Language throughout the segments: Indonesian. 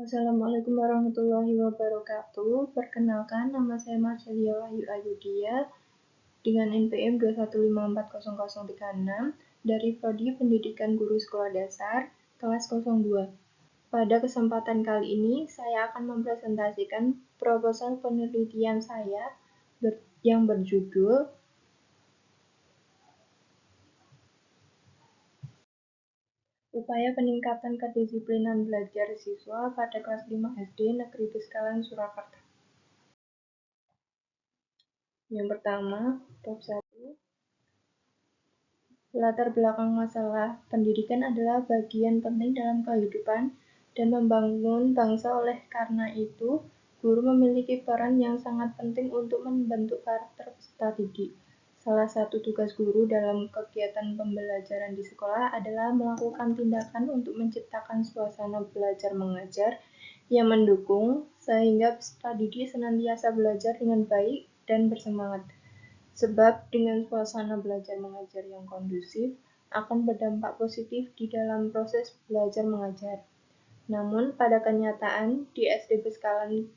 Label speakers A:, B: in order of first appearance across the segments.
A: Assalamualaikum warahmatullahi wabarakatuh. Perkenalkan, nama saya Marcelia Wahyu Ayudia dengan NPM 2154036 dari Prodi Pendidikan Guru Sekolah Dasar kelas 02. Pada kesempatan kali ini, saya akan mempresentasikan proposal penelitian saya yang berjudul Upaya Peningkatan Kedisiplinan Belajar Siswa pada kelas 5 SD Negeri Beskalan Surakarta. Yang pertama, bab 1. Latar belakang masalah pendidikan adalah bagian penting dalam kehidupan dan membangun bangsa. Oleh karena itu, guru memiliki peran yang sangat penting untuk membentuk karakter peserta didik. Salah satu tugas guru dalam kegiatan pembelajaran di sekolah adalah melakukan tindakan untuk menciptakan suasana belajar mengajar yang mendukung sehingga peserta didik senantiasa belajar dengan baik dan bersemangat. Sebab dengan suasana belajar mengajar yang kondusif akan berdampak positif di dalam proses belajar mengajar. Namun pada kenyataan di SD Beskalan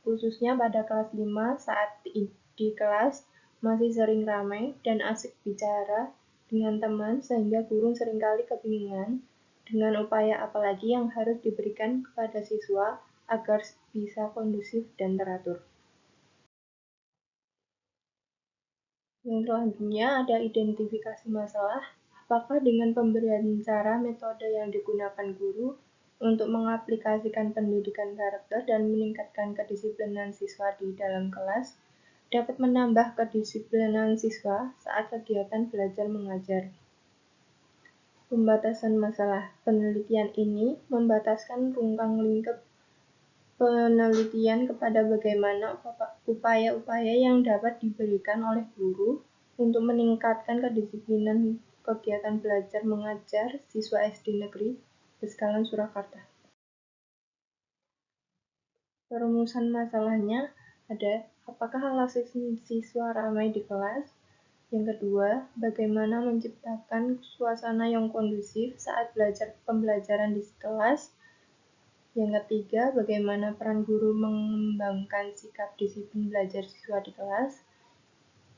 A: khususnya pada kelas 5 saat di kelas masih sering ramai dan asik bicara dengan teman sehingga guru seringkali kebingungan dengan upaya apalagi yang harus diberikan kepada siswa agar bisa kondusif dan teratur. Yang selanjutnya ada identifikasi masalah. Apakah dengan pemberian cara metode yang digunakan guru untuk mengaplikasikan pendidikan karakter dan meningkatkan kedisiplinan siswa di dalam kelas dapat menambah kedisiplinan siswa saat kegiatan belajar mengajar. Pembatasan masalah. Penelitian ini membataskan rungkang lingkup penelitian kepada bagaimana upaya-upaya yang dapat diberikan oleh guru untuk meningkatkan kedisiplinan kegiatan belajar mengajar siswa SD Negeri Beskalan Surakarta. Perumusan masalahnya ada apakah alasan siswa ramai di kelas? Yang kedua, bagaimana menciptakan suasana yang kondusif saat pembelajaran di kelas? Yang ketiga, bagaimana peran guru mengembangkan sikap disiplin belajar siswa di kelas.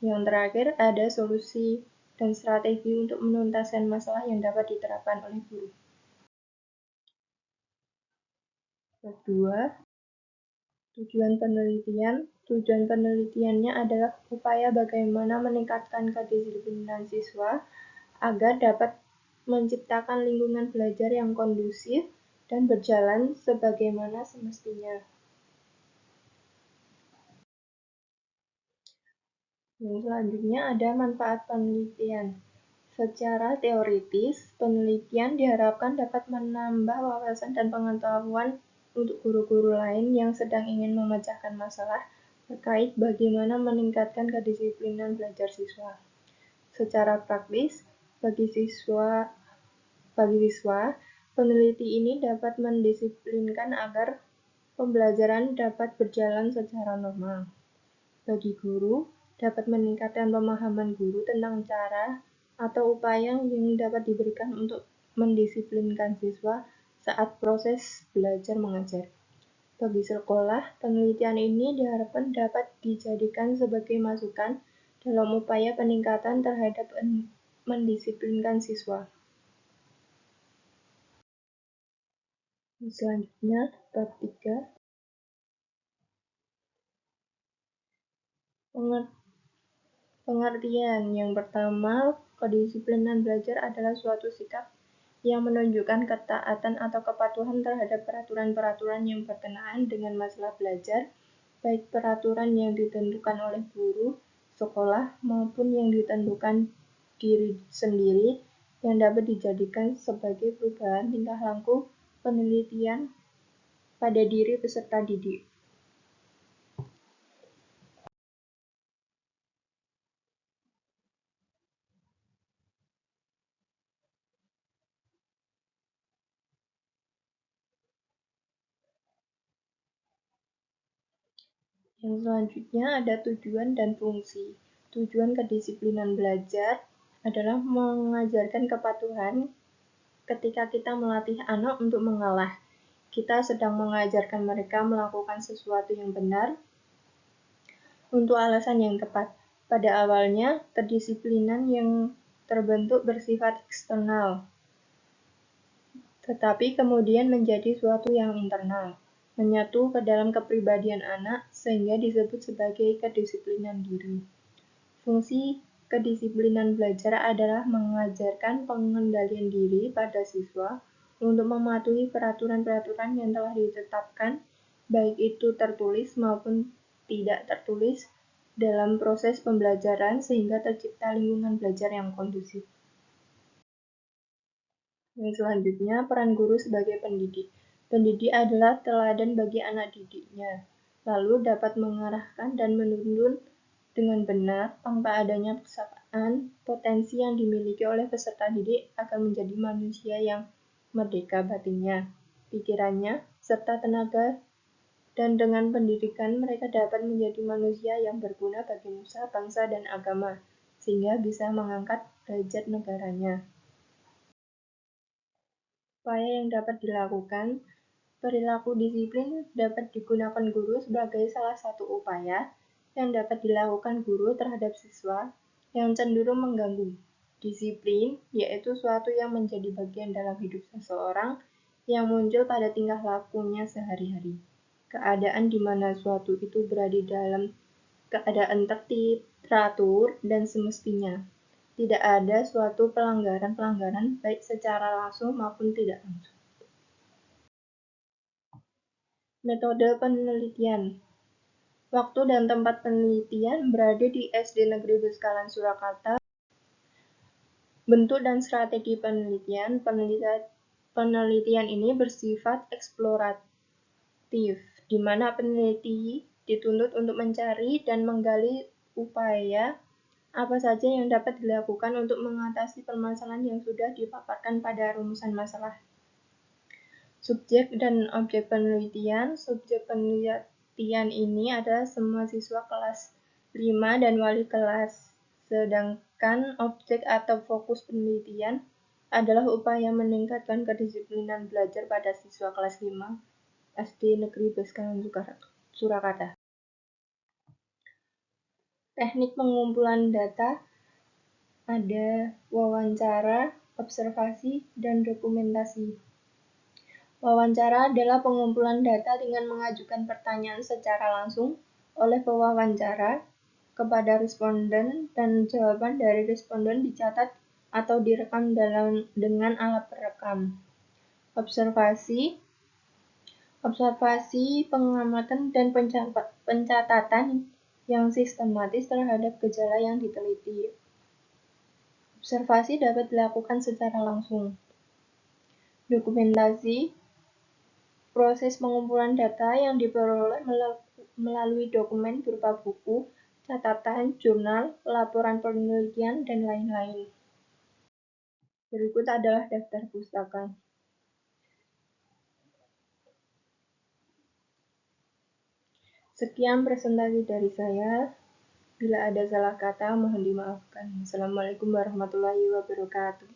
A: Yang terakhir, ada solusi dan strategi untuk menuntaskan masalah yang dapat diterapkan oleh guru. Kedua, tujuan penelitian. Tujuan penelitiannya adalah upaya bagaimana meningkatkan kedisiplinan siswa agar dapat menciptakan lingkungan belajar yang kondusif dan berjalan sebagaimana semestinya. Yang selanjutnya ada manfaat penelitian. Secara teoritis, penelitian diharapkan dapat menambah wawasan dan pengetahuan untuk guru-guru lain yang sedang ingin memecahkan masalah terkait bagaimana meningkatkan kedisiplinan belajar siswa. Secara praktis, bagi siswa, peneliti ini dapat mendisiplinkan agar pembelajaran dapat berjalan secara normal. Bagi guru, dapat meningkatkan pemahaman guru tentang cara atau upaya yang dapat diberikan untuk mendisiplinkan siswa saat proses belajar mengajar. Bagi sekolah, penelitian ini diharapkan dapat dijadikan sebagai masukan dalam upaya peningkatan terhadap mendisiplinkan siswa. Selanjutnya, bab 3. Pengertian yang pertama, kedisiplinan belajar adalah suatu sikap yang menunjukkan ketaatan atau kepatuhan terhadap peraturan-peraturan yang berkenaan dengan masalah belajar, baik peraturan yang ditentukan oleh guru, sekolah, maupun yang ditentukan diri sendiri yang dapat dijadikan sebagai perubahan tingkah laku penelitian pada diri peserta didik. Yang selanjutnya ada tujuan dan fungsi. Tujuan kedisiplinan belajar adalah mengajarkan kepatuhan ketika kita melatih anak untuk mengalah. kita sedang mengajarkan mereka melakukan sesuatu yang benar untuk alasan yang tepat. Pada awalnya, kedisiplinan yang terbentuk bersifat eksternal, tetapi kemudian menjadi suatu yang internal, menyatu ke dalam kepribadian anak sehingga disebut sebagai kedisiplinan diri. Fungsi kedisiplinan belajar adalah mengajarkan pengendalian diri pada siswa untuk mematuhi peraturan-peraturan yang telah ditetapkan, baik itu tertulis maupun tidak tertulis, dalam proses pembelajaran sehingga tercipta lingkungan belajar yang kondusif. Yang selanjutnya, peran guru sebagai pendidik. Pendidik adalah teladan bagi anak didiknya, lalu dapat mengarahkan dan menuntun dengan benar tanpa adanya paksaan. Potensi yang dimiliki oleh peserta didik akan menjadi manusia yang merdeka batinnya, pikirannya, serta tenaga, dan dengan pendidikan mereka dapat menjadi manusia yang berguna bagi nusa, bangsa, dan agama, sehingga bisa mengangkat derajat negaranya. Upaya yang dapat dilakukan, perilaku disiplin dapat digunakan guru sebagai salah satu upaya yang dapat dilakukan guru terhadap siswa yang cenderung mengganggu. Disiplin yaitu suatu yang menjadi bagian dalam hidup seseorang yang muncul pada tingkah lakunya sehari-hari. Keadaan di mana suatu itu berada dalam keadaan tertib, teratur, dan semestinya. Tidak ada suatu pelanggaran-pelanggaran baik secara langsung maupun tidak langsung. Metode penelitian. Waktu dan tempat penelitian berada di SD Negeri Beskalan Surakarta. Bentuk dan strategi penelitian. Penelitian ini bersifat eksploratif, di mana peneliti dituntut untuk mencari dan menggali upaya apa saja yang dapat dilakukan untuk mengatasi permasalahan yang sudah dipaparkan pada rumusan masalah. Subjek dan objek penelitian. Subjek penelitian ini adalah semua siswa kelas 5 dan wali kelas, sedangkan objek atau fokus penelitian adalah upaya meningkatkan kedisiplinan belajar pada siswa kelas 5 SD Negeri Beskalan Surakarta. Teknik pengumpulan data ada wawancara, observasi, dan dokumentasi. Wawancara adalah pengumpulan data dengan mengajukan pertanyaan secara langsung oleh pewawancara kepada responden dan jawaban dari responden dicatat atau direkam dengan alat perekam. Observasi, pengamatan, dan pencatatan yang sistematis terhadap gejala yang diteliti. Observasi dapat dilakukan secara langsung. Dokumentasi, proses pengumpulan data yang diperoleh melalui dokumen berupa buku, catatan, jurnal, laporan penelitian, dan lain-lain. Berikut adalah daftar pustaka. Sekian presentasi dari saya. Bila ada salah kata, mohon dimaafkan. Assalamualaikum warahmatullahi wabarakatuh.